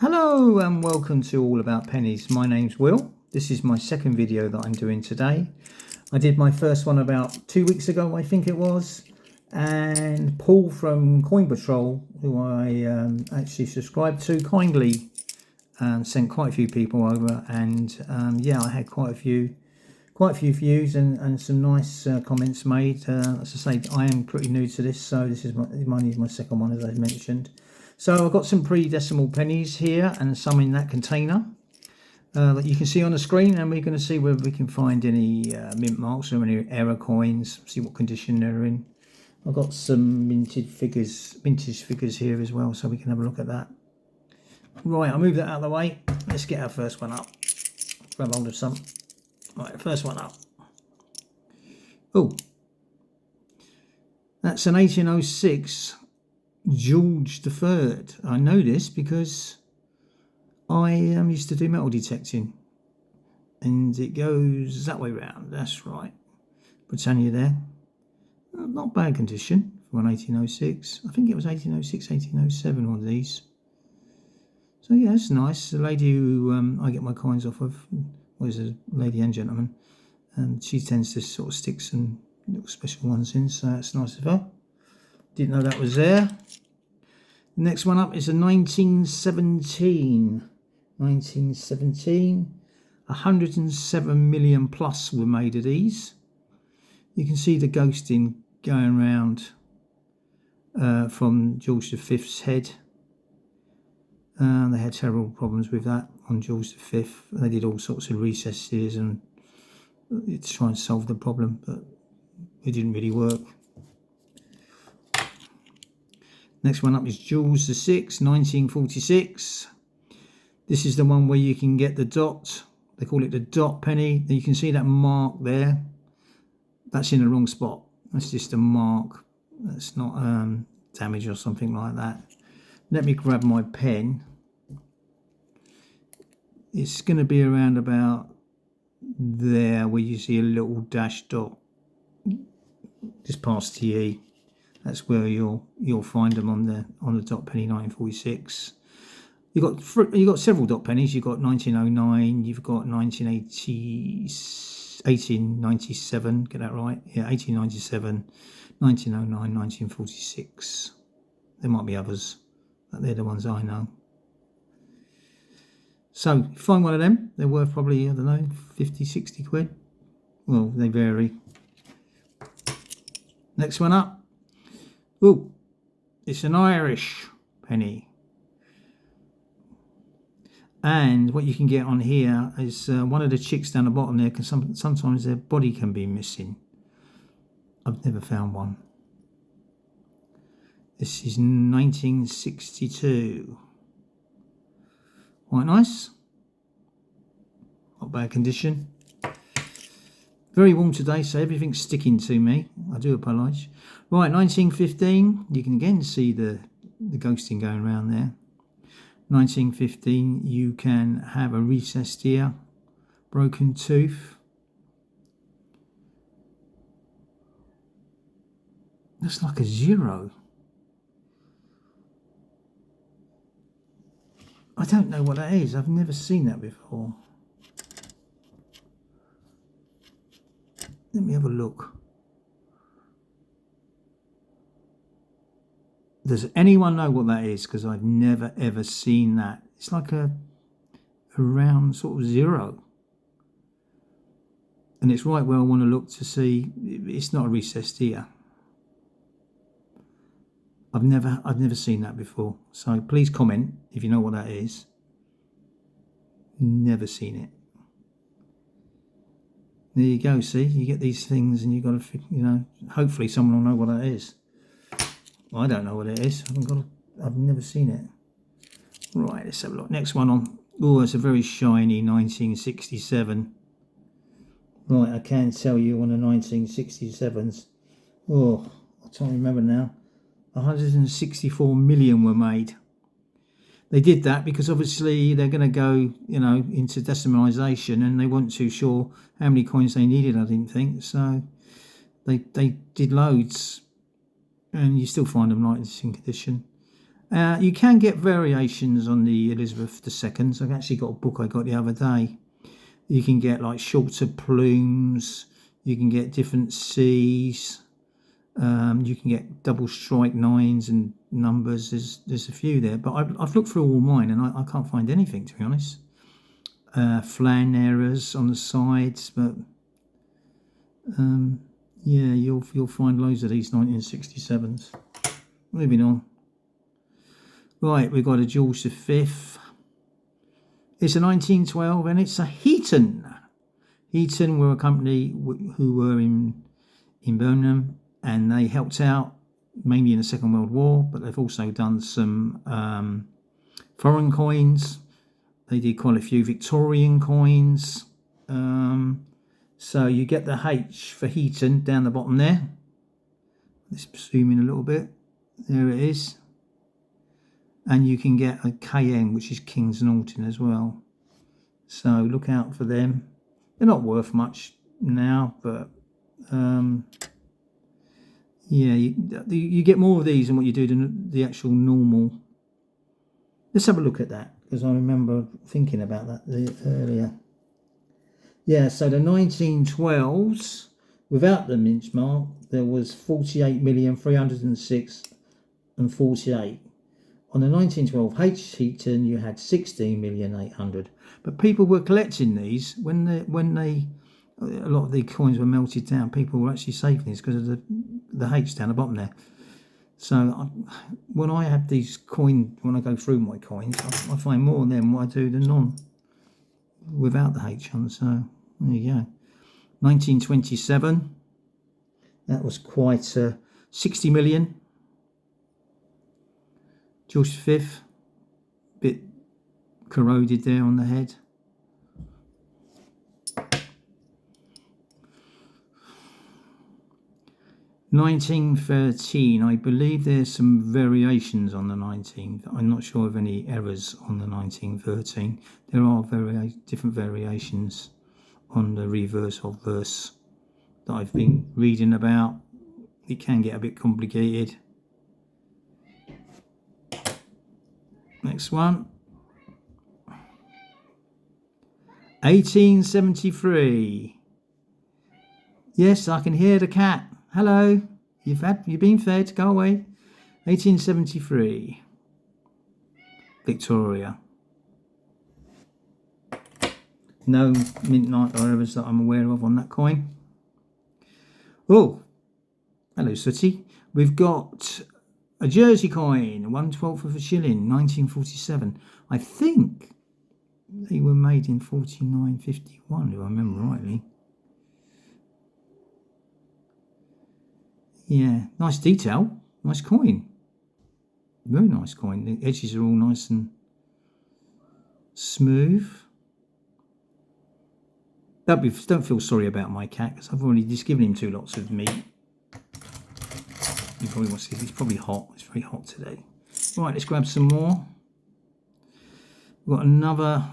Hello and welcome to All About Pennies. My name's Will. This is my second video that I'm doing today. I did my first one about 2 weeks ago, I think it was, and Paul from Coin Patrol, who I actually subscribed to, kindly sent quite a few people over, and yeah, I had quite a few views and some nice comments made. As I say, I am pretty new to this, so this is my second one, as I mentioned. So I've got some pre-decimal pennies here and some in that container that you can see on the screen, and we're going to see whether we can find any mint marks or any error coins, see what condition they're in. I've got some vintage figures here as well, so we can have a look at that. Right, I'll move that out of the way. Let's get our first one up. Grab hold of some. Right, first one up. Oh, that's an 1806 George III. I know this because I used to do metal detecting, and it goes that way round. That's right. Britannia there. Not bad condition for an 1806. I think it was 1806, 1807, one of these. So yeah, it's nice. The lady who I get my coins off of, well, is a lady and gentleman, and she tends to sort of stick some little special ones in, so that's nice of her. Didn't know that was there. The next one up is a 1917. 107 million plus were made of these. You can see the ghosting going around from George V's head. They had terrible problems with that on George V. They did all sorts of recesses and to try and solve the problem, but it didn't really work. Next one up is George VI, 1946. This is the one where you can get the dot. They call it the dot penny. You can see that mark there. That's in the wrong spot. That's just a mark. That's not damage or something like that. Let me grab my pen. It's going to be around about there where you see a little dash dot just past the E. That's where you'll find them on the dot penny 1946. You've got several dot pennies. You've got 1909. You've got 1897. Get that right? Yeah, 1897, 1909, 1946. There might be others, but they're the ones I know. So find one of them. They're worth probably, I don't know, 50, 60 quid. Well, they vary. Next one up. Oh, it's an Irish penny. And what you can get on here is one of the chicks down the bottom there, because sometimes their body can be missing. I've never found one. This is 1962. Quite nice. Not bad condition. Very warm today, so everything's sticking to me. I do apologise. Right, 1915. You can again see the ghosting going around there. 1915. You can have a recessed ear, broken tooth. That's like a 0. I don't know what that is. I've never seen that before. Let me have a look. Does anyone know what that is? Because I've never ever seen that. It's like a round sort of 0. And it's right where I want to look to see. It's not a recessed ear. I've never seen that before. So please comment if you know what that is. Never seen it. There you go. See, you get these things, and you've got to, hopefully someone will know what that is. I don't know what it is. I've never seen it. Right, let's have a look. Next one on. Oh, it's a very shiny 1967. Right, I can tell you on the 1967s. Oh, I can't remember now. 164 million were made. They did that because obviously they're going to go, into decimalisation, and they weren't too sure how many coins they needed, I didn't think. So they did loads, and you still find them like this in condition. You can get variations on the Elizabeth II. I've actually got a book I got the other day. You can get like shorter plumes. You can get different C's. You can get double strike 9s and numbers. There's a few there, but I've looked through all mine and I can't find anything, to be honest. Flan errors on the sides, but yeah, you'll find loads of these 1967s. Moving on. Right, we've got a George V. It's a 1912 and it's a Heaton. Heaton were a company who were in Birmingham, and they helped out mainly in the Second World War, but they've also done some foreign coins. They did quite a few Victorian coins. So you get the H for Heaton down the bottom there. Let's zoom in a little bit. There it is. And you can get a KN, which is Kings Norton as well. So look out for them. They're not worth much now, but yeah, you get more of these than what you do than the actual normal. Let's have a look at that, because I remember thinking about that earlier. Yeah, so the 1912s, without the mint mark, there was 48,306,048. On the 1912 H Heaton, you had 16,800,000. But people were collecting these when a lot of the coins were melted down. People were actually saving these because of the H down the bottom there. So when I have these coins, when I go through my coins, I find more of them than I do the non without the H on. So there you go. 1927. That was quite 60 million. George V, bit corroded there on the head. $1913, I believe there's some variations on the 19th. I'm not sure of any errors on the 1913. There are different variations on the reverse of verse that I've been reading about. It can get a bit complicated. Next one. 1873. Yes, I can hear the cat. Hello. You've been fed. Go away. 1873. Victoria. No mint night or errors that I'm aware of on that coin. Oh, hello, Sooty. We've got a Jersey coin, 1/12 of a shilling, 1947. I think they were made in 49.51, if I remember rightly. Yeah, nice detail, nice coin. Very nice coin. The edges are all nice and smooth. Don't feel sorry about my cat, because I've already just given him 2 lots of meat. You probably want to see, it's probably hot. It's very hot today. Right, let's grab some more. We've got another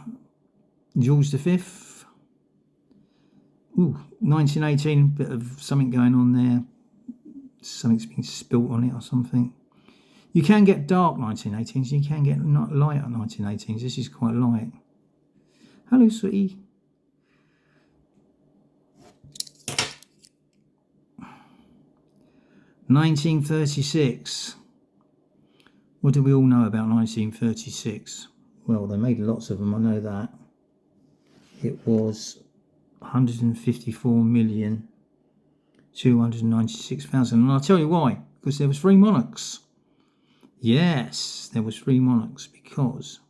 George V. Ooh, 1918, bit of something going on there. Something's been spilt on it or something. You can get dark 1918s, you can get lighter 1918s. This is quite light. Hello, sweetie. $1936. What do we all know about 1936? Well, they made lots of them, I know that. It was 154,296,000. And I'll tell you why. Because there was 3 monarchs. Yes, there was 3 monarchs, because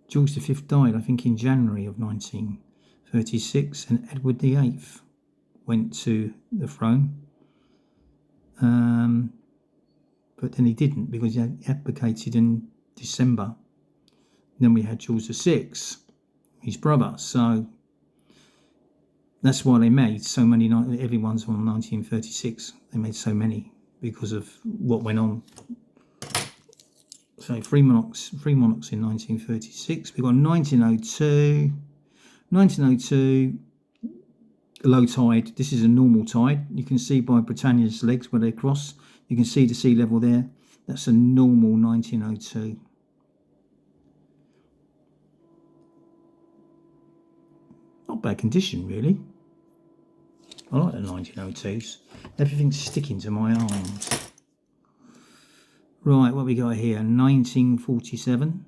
George V died, I think, in January of 1936, and Edward VIII went to the throne. But then he didn't, because he abdicated in December. Then we had George VI, his brother. So that's why they made so many. Everyone's on 1936. They made so many because of what went on. So 3 monarchs in 1936. We've got 1902. 1902. Low tide. This is a normal tide. You can see by Britannia's legs where they cross. You can see the sea level there. That's a normal 1902. Not bad condition, really. I like the 1902s. Everything's sticking to my arms. Right, what we got here? 1947.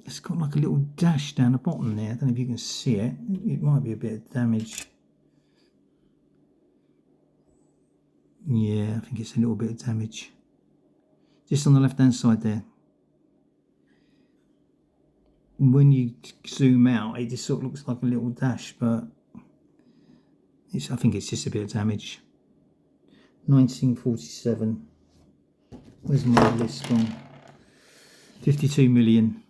It's got like a little dash down the bottom there. I don't know if you can see it. It might be a bit of damage. Yeah, I think it's a little bit of damage. Just on the left hand side there. When you zoom out, it just sort of looks like a little dash, but I think it's just a bit of damage. 1947. Where's my list from? 52 million.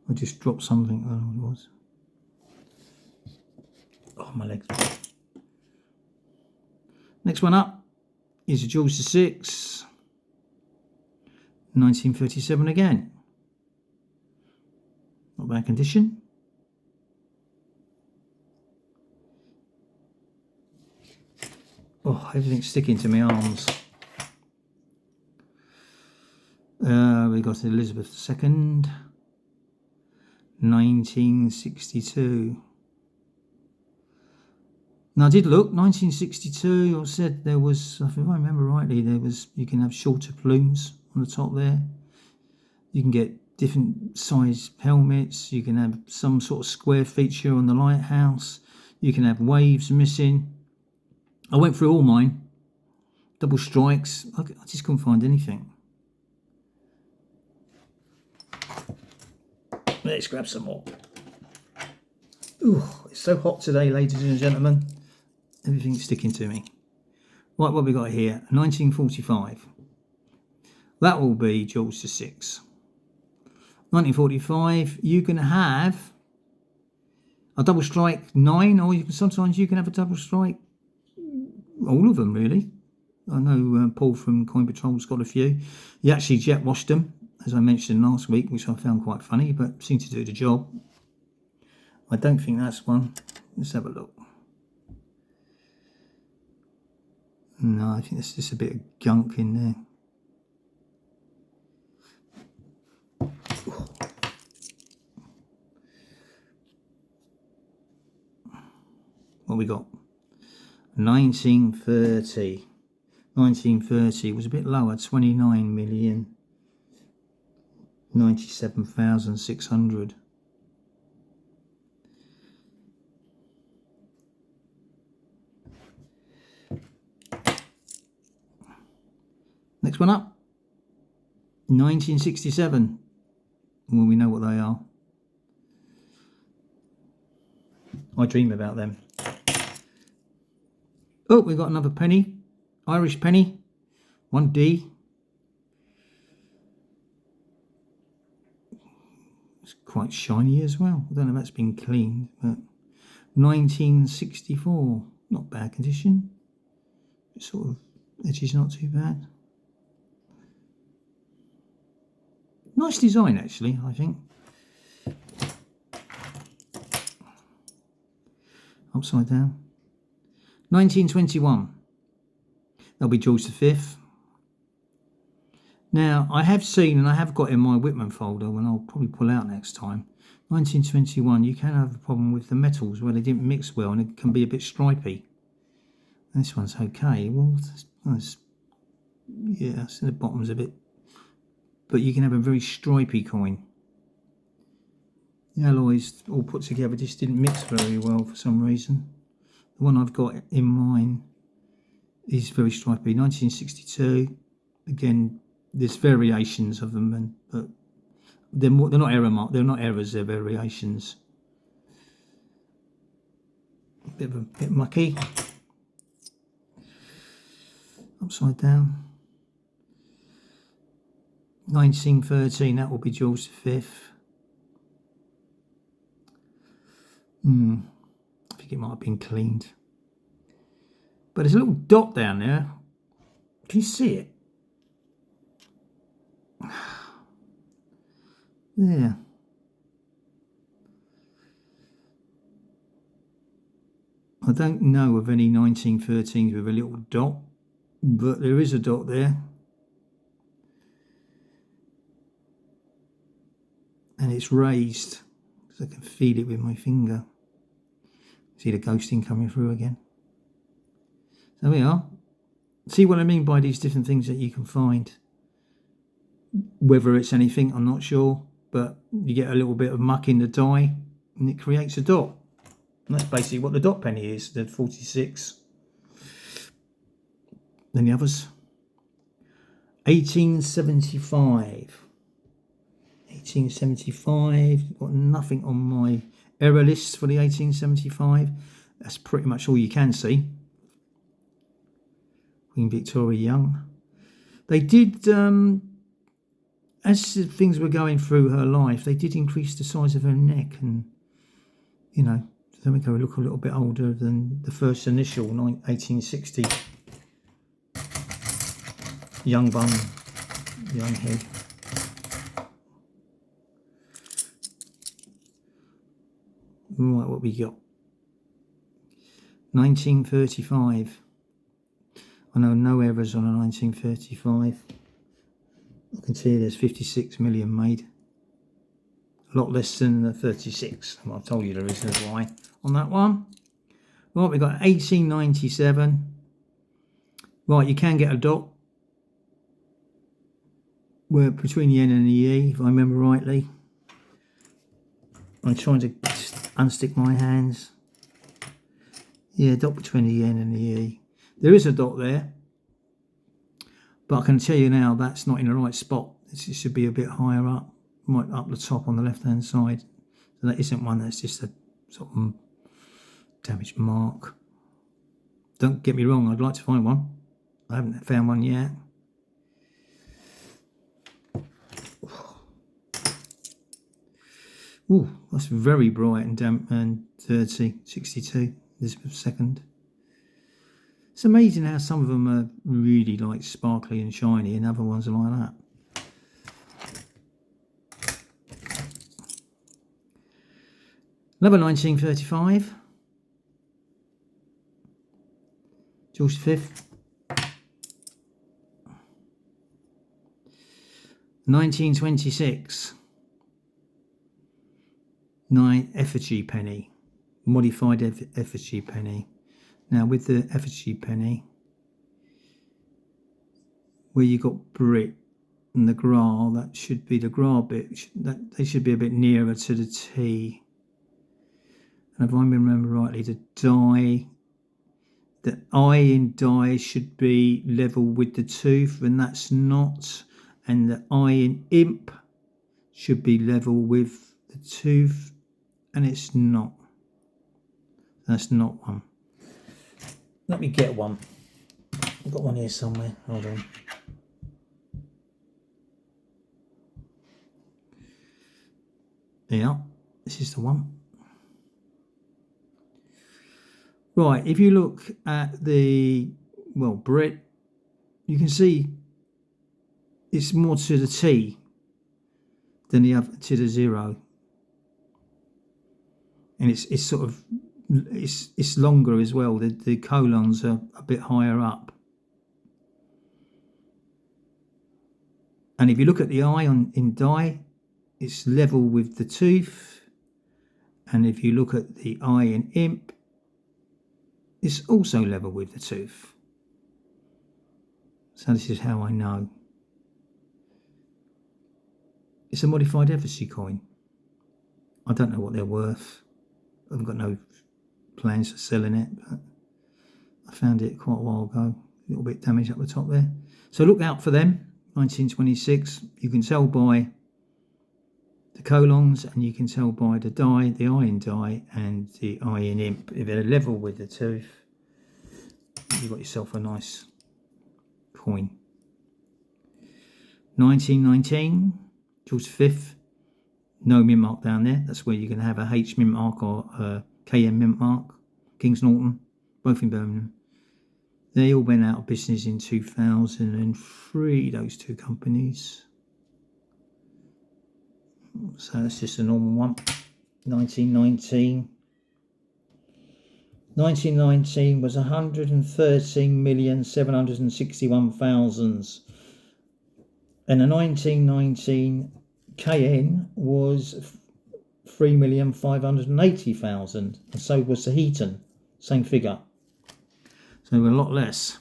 I just dropped something. I don't know what it was. Oh, my legs. Next one up is a George VI. 1937 again. Not bad condition. Oh, everything's sticking to my arms. We got Elizabeth II. 1962. Now I did look, 1962, I said there was, if I remember rightly, there was, you can have shorter plumes on the top there. You can get different size helmets. You can have some sort of square feature on the lighthouse. You can have waves missing. I went through all mine. Double strikes. I just couldn't find anything. Let's grab some more. Ooh, it's so hot today, ladies and gentlemen. Everything's sticking to me. Right, what we got here? 1945. That will be George VI. 1945. You can have a double strike 9, or sometimes you can have a double strike. All of them, really. I know Paul from Coin Patrol's got a few. He actually jet washed them, as I mentioned last week, which I found quite funny, but seemed to do the job. I don't think that's one. Let's have a look. No, I think there's just a bit of gunk in there. What we got? 1930. 1930 was a bit lower, 29,097,600. Next one up, 1967. Well, we know what they are. I dream about them. Oh, we've got another penny, Irish penny, 1D. It's quite shiny as well. I don't know if that's been cleaned, but 1964, not bad condition. It's sort of, edge is not too bad. Nice design, actually, I think. Upside down. 1921. That'll be George V. Now, I have seen, and I have got in my Whitman folder, and I'll probably pull out next time, 1921, you can have a problem with the metals where they didn't mix well, and it can be a bit stripy. This one's okay. Well, yeah, so the bottom's a bit, but you can have a very stripy coin. The alloys all put together just didn't mix very well for some reason. The one I've got in mine is very stripy. 1962. Again, there's variations of them, but they're not error mark. They're not errors. They're variations. A bit mucky. Upside down. 1913. That will be George V. I think it might have been cleaned. But there's a little dot down there. Can you see it? There. I don't know of any 1913s with a little dot. but there is a dot there. And it's raised, so I can feel it with my finger. See the ghosting coming through again. So there we are. See what I mean by these different things that you can find. Whether it's anything, I'm not sure, but you get a little bit of muck in the die and it creates a dot. And that's basically what the dot penny is, the 46. Then the others. 1875. 1875. Got nothing on my error list for the 1875. That's pretty much all you can see. Queen Victoria Young. They did, as things were going through her life, they did increase the size of her neck, and you know, to make her look a little bit older than the first initial 1860. Young bum, young head. Right, what we got? 1935. I know no errors on a 1935. I can see there's 56 million made. A lot less than the 36. Well, I've told you the reason why on that one. Right, we've got 1897. Right, you can get a dot where between the N and the E, if I remember rightly. I'm trying to unstick my hands. Yeah, dot between the N and the E. There is a dot there, but I can tell you now that's not in the right spot. It should be a bit higher up, right up the top on the left hand side. So that isn't one, that's just a sort of damaged mark. Don't get me wrong, I'd like to find one. I haven't found one yet. Ooh, that's very bright and damp and dirty. 62, Elizabeth II. It's amazing how some of them are really like sparkly and shiny and other ones are like that. Another 1935. George V. 1926. 9 effigy penny, modified effigy penny. Now with the effigy penny, where you got Brit and the Gra, that should be the Gra bit. They should be a bit nearer to the T. And if I remember rightly, the die, the I in die should be level with the tooth, and that's not. And the I in imp should be level with the tooth, and it's not. That's not one. Let me get one. I've got one here somewhere. Hold on. Yeah, this is the one. Right, if you look at the, well, Brit, you can see it's more to the T than the other, to the 0. And it's sort of, it's longer as well. The colons are a bit higher up. And if you look at the eye in die, it's level with the tooth. And if you look at the eye in imp, it's also level with the tooth. So this is how I know. It's a modified effigy coin. I don't know what they're worth. I've got no plans for selling it, but I found it quite a while ago. A little bit damaged up the top there. So look out for them. 1926. You can tell by the colons, and you can tell by the die, the eye in die, and the eye in imp. If they're level with the tooth, you've got yourself a nice coin. 1919. George V. No mint mark down there. That's where you're going to have a H mint mark or a KM mint mark. Kings Norton, both in Birmingham. They all went out of business in 2003, those two companies. So that's just a normal one. 1919. 1919 was 113,761,000, and the 1919 KN was 3,580,000, and so was the Heaton, same figure. So a lot less.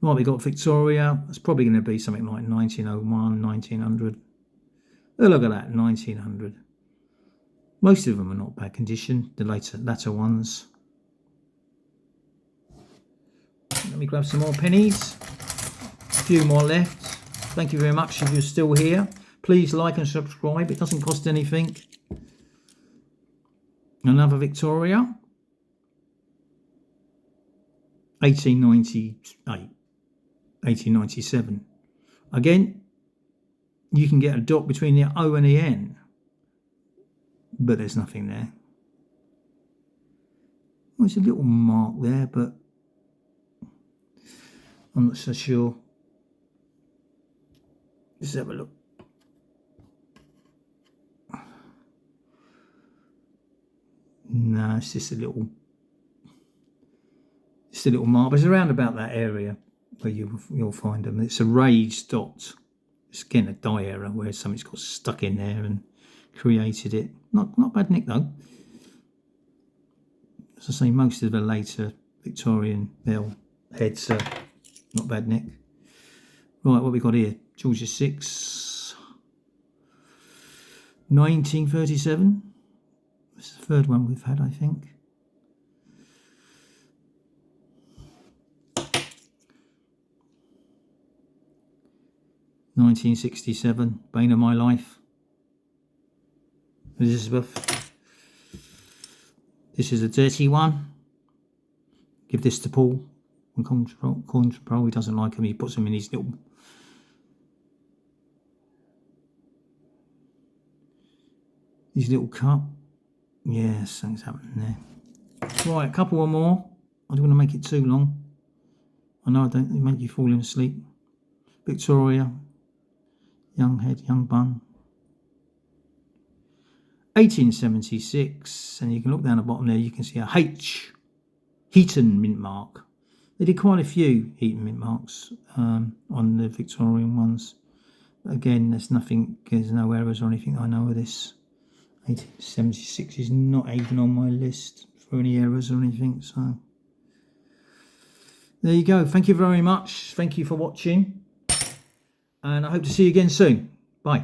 Right, we got Victoria. It's probably going to be something like 1901, 1900. Oh, look at that, 1900. Most of them are not bad condition, the latter ones. Let me grab some more pennies. A few more left. Thank you very much if you're still here. Please like and subscribe. It doesn't cost anything. Another Victoria. 1898. 1897. Again, you can get a dot between the O and the N, but there's nothing there. Well, there's a little mark there, but I'm not so sure. Let's have a look. No, it's just a little mark. But it's around about that area where you'll find them. It's a raised dot. It's again a die error where something's got stuck in there and created it. Not bad nick though. As I say, most of the later Victorian bell heads are not bad nick. Right, what we got here? Georgia 6, 1937. This is the third one we've had, I think. (1967), bane of my life. Elizabeth. This is a dirty one. Give this to Paul. On control, he doesn't like him. He puts them in his little cup. Yeah, something's happening there. Right, a couple more. I don't want to make it too long. I know I don't make you fall asleep. Victoria. Young head, young bun. 1876, and you can look down the bottom there, you can see a H, Heaton mint mark. They did quite a few Heaton mint marks on the Victorian ones. Again, there's no errors or anything I know of this. 1876 is not even on my list for any errors or anything, so there you go. Thank you very much. Thank you for watching. And I hope to see you again soon. Bye.